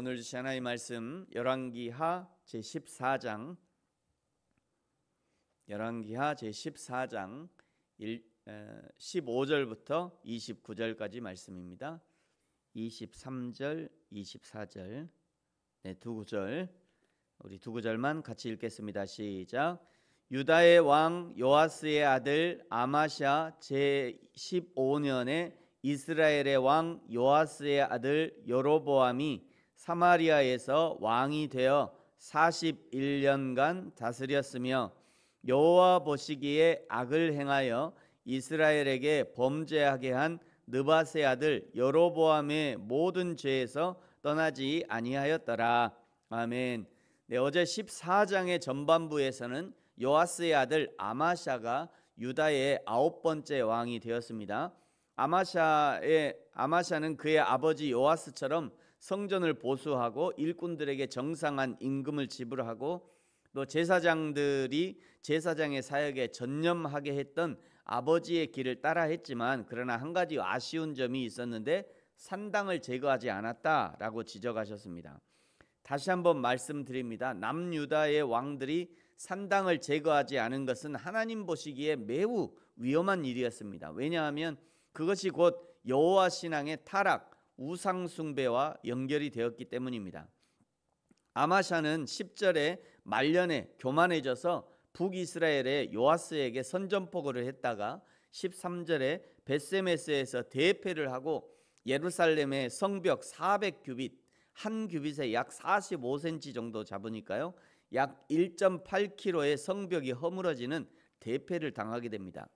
오늘 주신 하나님의 말씀 열왕기하 제14장 15절부터 29절까지 말씀입니다. 23절, 24절 두 구절, 우리 두 구절만 같이 읽겠습니다. 시작. 유다의 왕 요아스의 아들 아마샤 제15년에 이스라엘의 왕 요아스의 아들 여로보암이 사마리아에서 왕이 되어 41년간 다스렸으며 여호와 보시기에 악을 행하여 이스라엘에게 범죄하게 한 느밧의 아들 여로보암의 모든 죄에서 떠나지 아니하였더라. 아멘. 네, 어제 14장의 전반부에서는 요아스의 아들 아마샤가 유다의 9번째 왕이 되었습니다. 아마샤는 그의 아버지 요아스처럼 성전을 보수하고 일꾼들에게 정상한 임금을 지불하고 또 제사장들이 제사장의 사역에 전념하게 했던 아버지의 길을 따라했지만 그러나 한 가지 아쉬운 점이 있었는데 산당을 제거하지 않았다라고 지적하셨습니다. 다시 한번 말씀드립니다. 남유다의 왕들이 산당을 제거하지 않은 것은 하나님 보시기에 매우 위험한 일이었습니다. 왜냐하면 그것이 곧 여호와 신앙의 타락, 우상 숭배와 연결이 되었기 때문입니다. 아마샤는 10절에 말년에 교만해져서 북이스라엘의 요아스에게 선전포고를 했다가 13절에 벳세메스에서 대패를 하고 예루살렘의 성벽 400규빗, 한 규빗에 약 45cm 정도 잡으니까요, 약 1.8km의 성벽이 허물어지는 대패를 당하게 됩니다.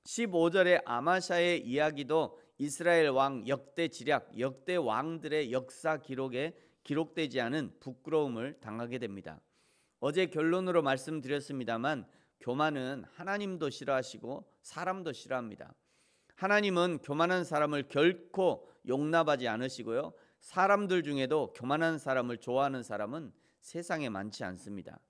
15절의 아마샤의 이야기도 이스라엘 왕 역대 지략, 역대 왕들의 역사 기록에 기록되지 않은 부끄러움을 당하게 됩니다. 어제 결론으로 말씀드렸습니다만 교만은 하나님도 싫어하시고 사람도 싫어합니다. 하나님은 교만한 사람을 결코 용납하지 않으시고요, 사람들 중에도 교만한 사람을 좋아하는 사람은 세상에 많지 않습니다.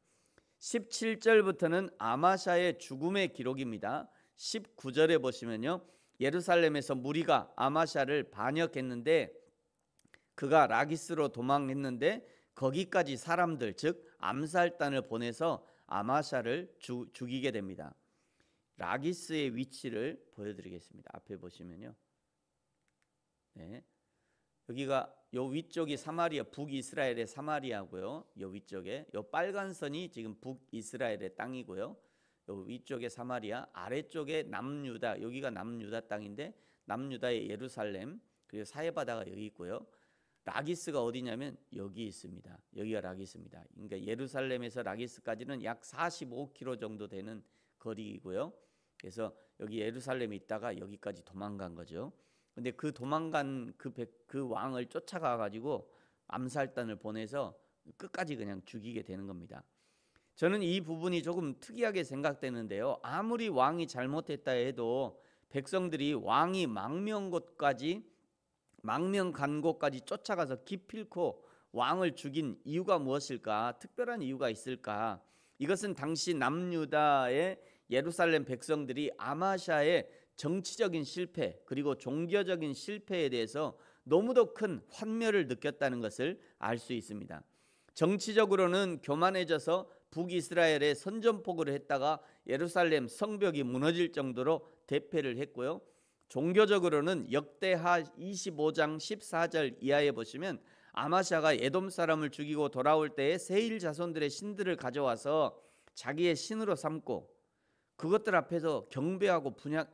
17절부터는 아마샤의 죽음의 기록입니다. 19절에 보시면요, 예루살렘에서 무리가 아마샤를 반역했는데 그가 라기스로 도망했는데 거기까지 사람들, 즉 암살단을 보내서 아마샤를 죽이게 됩니다. 라기스의 위치를 보여드리겠습니다. 앞에 보시면요, 네, 여기가 요 위쪽이 사마리아, 북이스라엘의 사마리아고요, 요 위쪽에 요 빨간 선이 지금 북이스라엘의 땅이고요, 요 위쪽에 사마리아, 아래쪽에 남유다, 여기가 남유다 땅인데 남유다의 예루살렘, 그리고 사해바다가 여기 있고요. 라기스가 어디냐면 여기 있습니다. 여기가 라기스입니다. 그러니까 예루살렘에서 라기스까지는 약 45km 정도 되는 거리이고요. 그래서 여기 예루살렘에 있다가 여기까지 도망간 거죠. 근데 그 도망간 그 왕을 쫓아가 가지고 암살단을 보내서 끝까지 그냥 죽이게 되는 겁니다. 저는 이 부분이 조금 특이하게 생각되는데요, 아무리 왕이 잘못했다 해도 백성들이 왕이 망명 간 곳까지 쫓아가서 기필코 왕을 죽인 이유가 무엇일까? 특별한 이유가 있을까? 이것은 당시 남유다의 예루살렘 백성들이 아마샤의 정치적인 실패 그리고 종교적인 실패에 대해서 너무도 큰 환멸을 느꼈다는 것을 알 수 있습니다. 정치적으로는 교만해져서 북이스라엘에 선전포고를 했다가 예루살렘 성벽이 무너질 정도로 대패를 했고요. 종교적으로는 역대하 25장 14절 이하에 보시면 아마샤가 에돔 사람을 죽이고 돌아올 때에 세일 자손들의 신들을 가져와서 자기의 신으로 삼고 그것들 앞에서 경배하고 분향,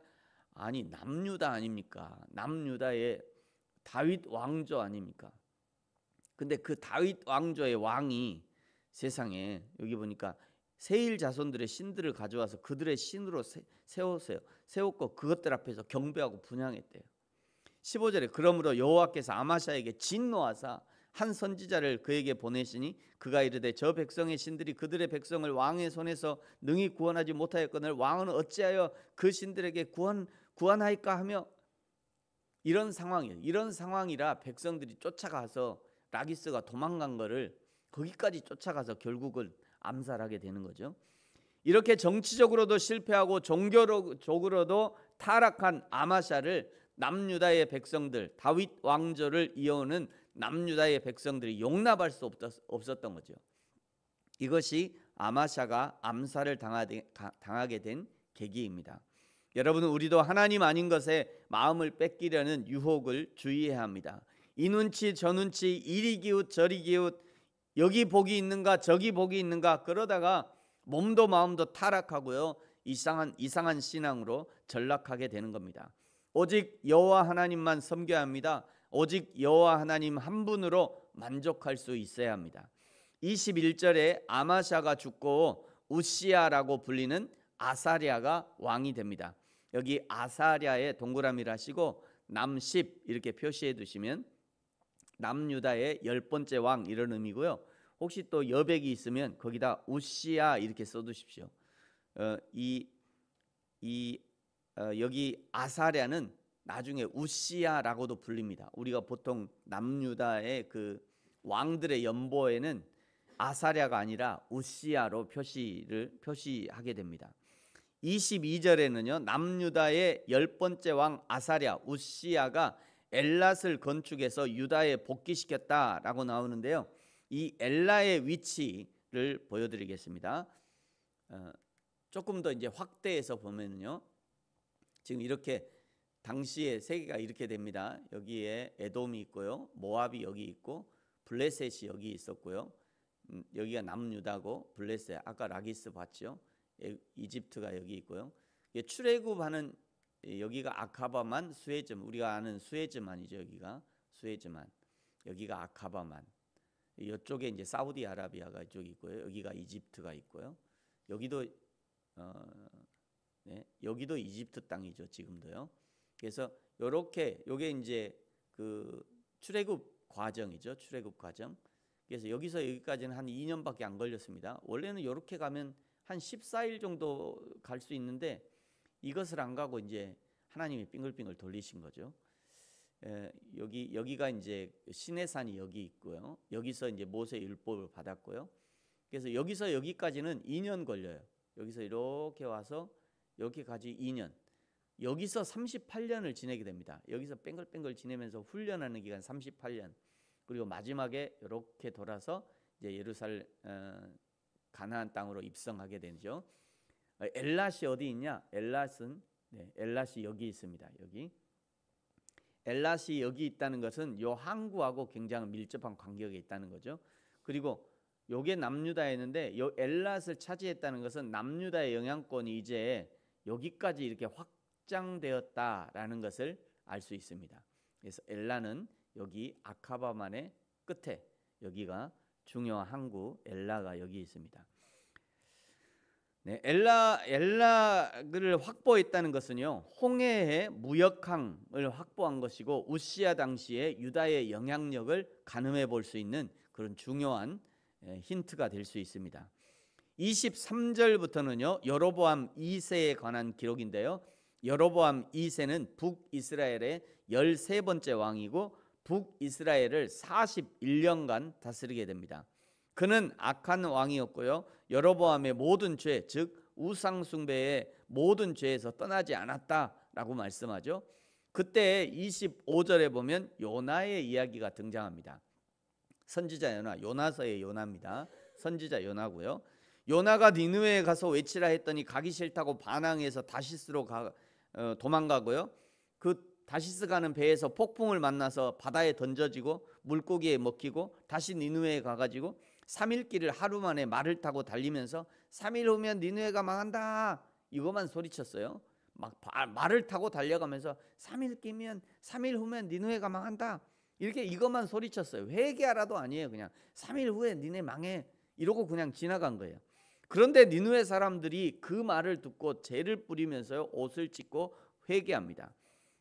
아니 남유다 아닙니까? 남유다의 다윗 왕조 아닙니까? 근데 그 다윗 왕조의 왕이 세상에 여기 보니까 세일 자손들의 신들을 가져와서 그들의 신으로 세웠고 그것들 앞에서 경배하고 분향했대요. 15절에 그러므로 여호와께서 아마샤에게 진노하사 한 선지자를 그에게 보내시니 그가 이르되 저 백성의 신들이 그들의 백성을 왕의 손에서 능히 구원하지 못하였거늘 왕은 어찌하여 그 신들에게 구원하일까 하며, 이런 상황이에요. 이런 상황이라 백성들이 쫓아가서 라기스가 도망간 거를 거기까지 쫓아가서 결국은 암살하게 되는 거죠. 이렇게 정치적으로도 실패하고 종교적으로도 타락한 아마샤를 남유다의 백성들, 다윗 왕조를 이어오는 남유다의 백성들이 용납할 수 없었던 거죠. 이것이 아마샤가 암살을 당하게 된 계기입니다. 여러분, 우리도 하나님 아닌 것에 마음을 뺏기려는 유혹을 주의해야 합니다. 이 눈치 저 눈치, 이리 기웃 저리 기웃, 여기 복이 있는가 저기 복이 있는가, 그러다가 몸도 마음도 타락하고요, 이상한 신앙으로 전락하게 되는 겁니다. 오직 여호와 하나님만 섬겨야 합니다. 오직 여호와 하나님 한 분으로 만족할 수 있어야 합니다. 21절에 아마샤가 죽고 우시야라고 불리는 아사랴가 왕이 됩니다. 여기 아사랴에 동그라미를 하시고 남십 이렇게 표시해 두시면 남유다의 10번째 왕 이런 의미고요. 혹시 또 여백이 있으면 거기다 우시야 이렇게 써두십시오. 여기 아사랴는 나중에 우시야라고도 불립니다. 우리가 보통 남유다의 그 왕들의 연보에는 아사랴가 아니라 우시야로 표시하게 됩니다. 22절에는요, 남유다의 10번째 왕 아사랴 우시야가 엘랏을 건축해서 유다에 복귀시켰다라고 나오는데요. 이 엘라의 위치를 보여드리겠습니다. 조금 더 이제 확대해서 보면요, 지금 이렇게 당시에 세계가 이렇게 됩니다. 여기에 에돔이 있고요, 모압이 여기 있고, 블레셋이 여기 있었고요. 여기가 남유다고, 블레셋 아까 라기스 봤죠. 이집트가 여기 있고요. 출애굽하는 여기가 아카바만, 수에즈만, 우리가 아는 수에즈만이죠. 여기가 수에즈만, 여기가 아카바만. 이쪽에 이제 사우디아라비아가 이쪽에 있고요. 여기가 이집트가 있고요. 여기도 여기도 이집트 땅이죠. 지금도요. 그래서 요렇게 요게 이제 그 출애굽 과정이죠. 출애굽 과정. 그래서 여기서 여기까지는 한 2년밖에 안 걸렸습니다. 원래는 이렇게 가면 한 14일 정도 갈 수 있는데 이것을 안 가고 이제 하나님이 빙글빙글 돌리신 거죠. 여기가 이제 시내산이 여기 있고요. 여기서 이제 모세 율법을 받았고요. 그래서 여기서 여기까지는 2년 걸려요. 여기서 이렇게 와서 여기까지 2년. 여기서 38년을 지내게 됩니다. 여기서 뺑글뺑글 지내면서 훈련하는 기간 38년. 그리고 마지막에 이렇게 돌아서 이제 예루살렘 가나안 땅으로 입성하게 되죠. 엘랏이 어디 있냐? 엘랏이 여기 있습니다. 여기. 엘랏이 여기 있다는 것은 요 항구하고 굉장히 밀접한 관계가 있다는 거죠. 그리고 요게 남유다였는데 요 엘랏을 차지했다는 것은 남유다의 영향권이 이제 여기까지 이렇게 확장되었다라는 것을 알 수 있습니다. 그래서 엘라는 여기 아카바만의 끝에 여기가 중요한 항구 엘라가 여기 있습니다. 엘라를 확보했다는 것은요, 홍해의 무역항을 확보한 것이고 우시야 당시에 유다의 영향력을 가늠해 볼 수 있는 그런 중요한 힌트가 될 수 있습니다. 23절부터는요 여로보암 2세에 관한 기록인데요. 여로보암 2세는 북이스라엘의 13번째 왕이고 북이스라엘을 41년간 다스리게 됩니다. 그는 악한 왕이었고요, 여로보암의 모든 죄, 즉 우상 숭배의 모든 죄에서 떠나지 않았다라고 말씀하죠. 그때 25절에 보면 요나의 이야기가 등장합니다. 선지자 요나, 요나서의 요나입니다. 선지자 요나고요. 요나가 니느웨에 가서 외치라 했더니 가기 싫다고 반항해서 다시스로 도망가고요. 그 다시스 가는 배에서 폭풍을 만나서 바다에 던져지고 물고기에 먹히고 다시 니느웨에 가가지고 3일 길을 하루 만에 말을 타고 달리면서 3일 후면 니느웨가 망한다 이것만 소리쳤어요. 막 말을 타고 달려가면서 3일 후면 니느웨가 망한다 이렇게 이것만 소리쳤어요. 회개하라도 아니에요. 그냥 3일 후에 니네 망해 이러고 그냥 지나간 거예요. 그런데 니느웨 사람들이 그 말을 듣고 죄를 뿌리면서 옷을 찢고 회개합니다.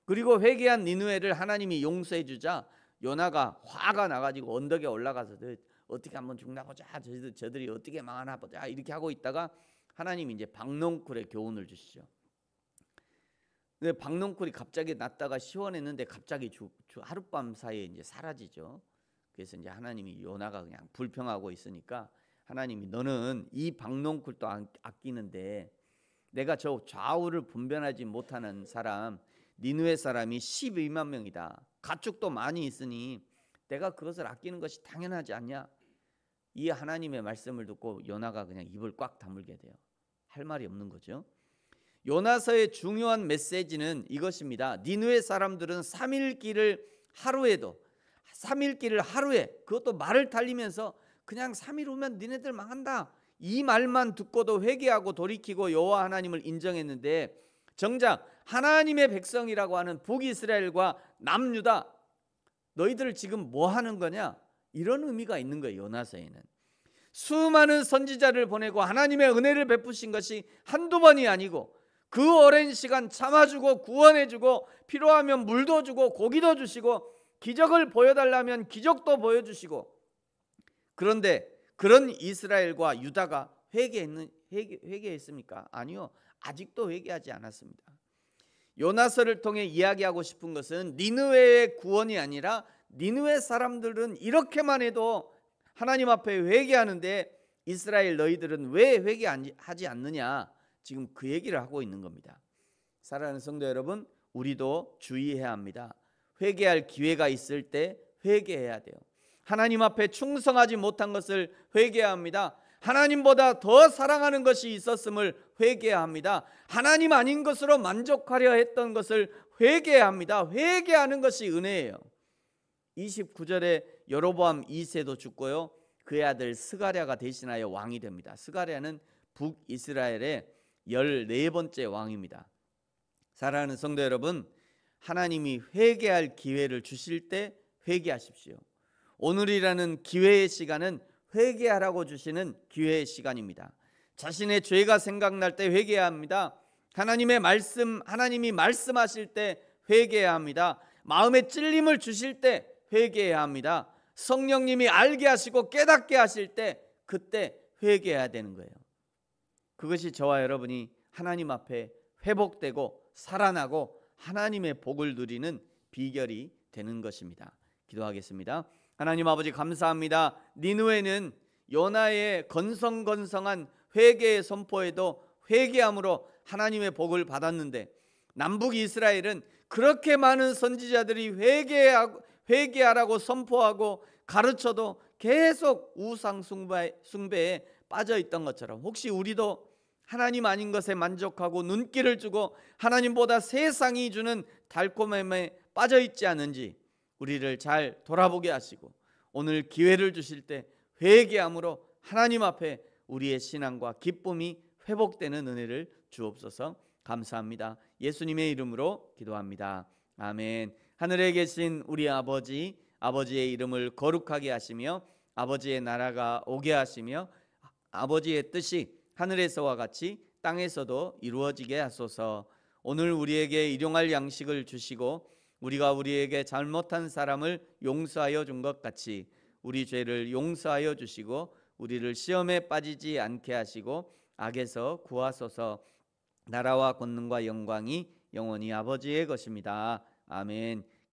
그리고 회개한 니느웨를 하나님이 용서해 주자 요나가 화가 나가지고 언덕에 올라가서 어떻게 한번 죽나 보자, 저들이 어떻게 망하나 보자 이렇게 하고 있다가 하나님이 이제 박농쿨의 교훈을 주시죠. 근데 박농쿨이 갑자기 났다가 시원했는데 갑자기 하룻밤 사이에 이제 사라지죠. 그래서 이제 하나님이 요나가 그냥 불평하고 있으니까 하나님이 너는 이 박농쿨도 아끼는데 내가 저 좌우를 분별하지 못하는 사람 니느웨 사람이 12만 명이다. 가축도 많이 있으니 내가 그것을 아끼는 것이 당연하지 않냐? 이 하나님의 말씀을 듣고 요나가 그냥 입을 꽉 다물게 돼요. 할 말이 없는 거죠. 요나서의 중요한 메시지는 이것입니다. 니느웨 사람들은 3일 길을 하루에 그것도 말을 달리면서 그냥 3일 후면 니네들 망한다, 이 말만 듣고도 회개하고 돌이키고 여호와 하나님을 인정했는데, 정작 하나님의 백성이라고 하는 북이스라엘과 남유다, 너희들 지금 뭐 하는 거냐? 이런 의미가 있는 거예요. 요나서에는 수많은 선지자를 보내고 하나님의 은혜를 베푸신 것이 한두 번이 아니고, 그 오랜 시간 참아주고 구원해주고 필요하면 물도 주고 고기도 주시고 기적을 보여달라면 기적도 보여주시고, 그런데 그런 이스라엘과 유다가 회개했습니까? 아니요, 아직도 회개하지 않았습니다. 요나서를 통해 이야기하고 싶은 것은 니느웨의 구원이 아니라 니느웨 사람들은 이렇게만 해도 하나님 앞에 회개하는데 이스라엘 너희들은 왜 회개하지 않느냐, 지금 그 얘기를 하고 있는 겁니다. 사랑하는 성도 여러분, 우리도 주의해야 합니다. 회개할 기회가 있을 때 회개해야 돼요. 하나님 앞에 충성하지 못한 것을 회개해야 합니다. 하나님보다 더 사랑하는 것이 있었음을 회개해야 합니다. 하나님 아닌 것으로 만족하려 했던 것을 회개해야 합니다. 회개하는 것이 은혜예요. 29절에 여로보암 2세도 죽고요, 그의 아들 스가랴가 대신하여 왕이 됩니다. 스가랴는 북이스라엘의 14번째 왕입니다. 사랑하는 성도 여러분, 하나님이 회개할 기회를 주실 때 회개하십시오. 오늘이라는 기회의 시간은 회개하라고 주시는 기회의 시간입니다. 자신의 죄가 생각날 때 회개해야 합니다. 하나님이 말씀하실 때 회개해야 합니다. 마음에 찔림을 주실 때 회개해야 합니다. 성령님이 알게 하시고 깨닫게 하실 때 그때 회개해야 되는 거예요. 그것이 저와 여러분이 하나님 앞에 회복되고 살아나고 하나님의 복을 누리는 비결이 되는 것입니다. 기도하겠습니다. 하나님 아버지, 감사합니다. 니느웨는 요나의 건성건성한 회개의 선포에도 회개함으로 하나님의 복을 받았는데, 남북 이스라엘은 그렇게 많은 선지자들이 회개하라고 선포하고 가르쳐도 계속 우상 숭배에 빠져 있던 것처럼, 혹시 우리도 하나님 아닌 것에 만족하고 눈길을 주고 하나님보다 세상이 주는 달콤함에 빠져 있지 않은지 우리를 잘 돌아보게 하시고, 오늘 기회를 주실 때 회개함으로 하나님 앞에 우리의 신앙과 기쁨이 회복되는 은혜를 주옵소서. 감사합니다. 예수님의 이름으로 기도합니다. 아멘. 하늘에 계신 우리 아버지, 아버지의 이름을 거룩하게 하시며 아버지의 나라가 오게 하시며 아버지의 뜻이 하늘에서와 같이 땅에서도 이루어지게 하소서. 오늘 우리에게 일용할 양식을 주시고 우리가 우리에게 잘못한 사람을 용서하여 준 것 같이 우리 죄를 용서하여 주시고 우리를 시험에 빠지지 않게 하시고 악에서 구하소서. 나라와 권능과 영광이 영원히 아버지의 것입니다. 아멘.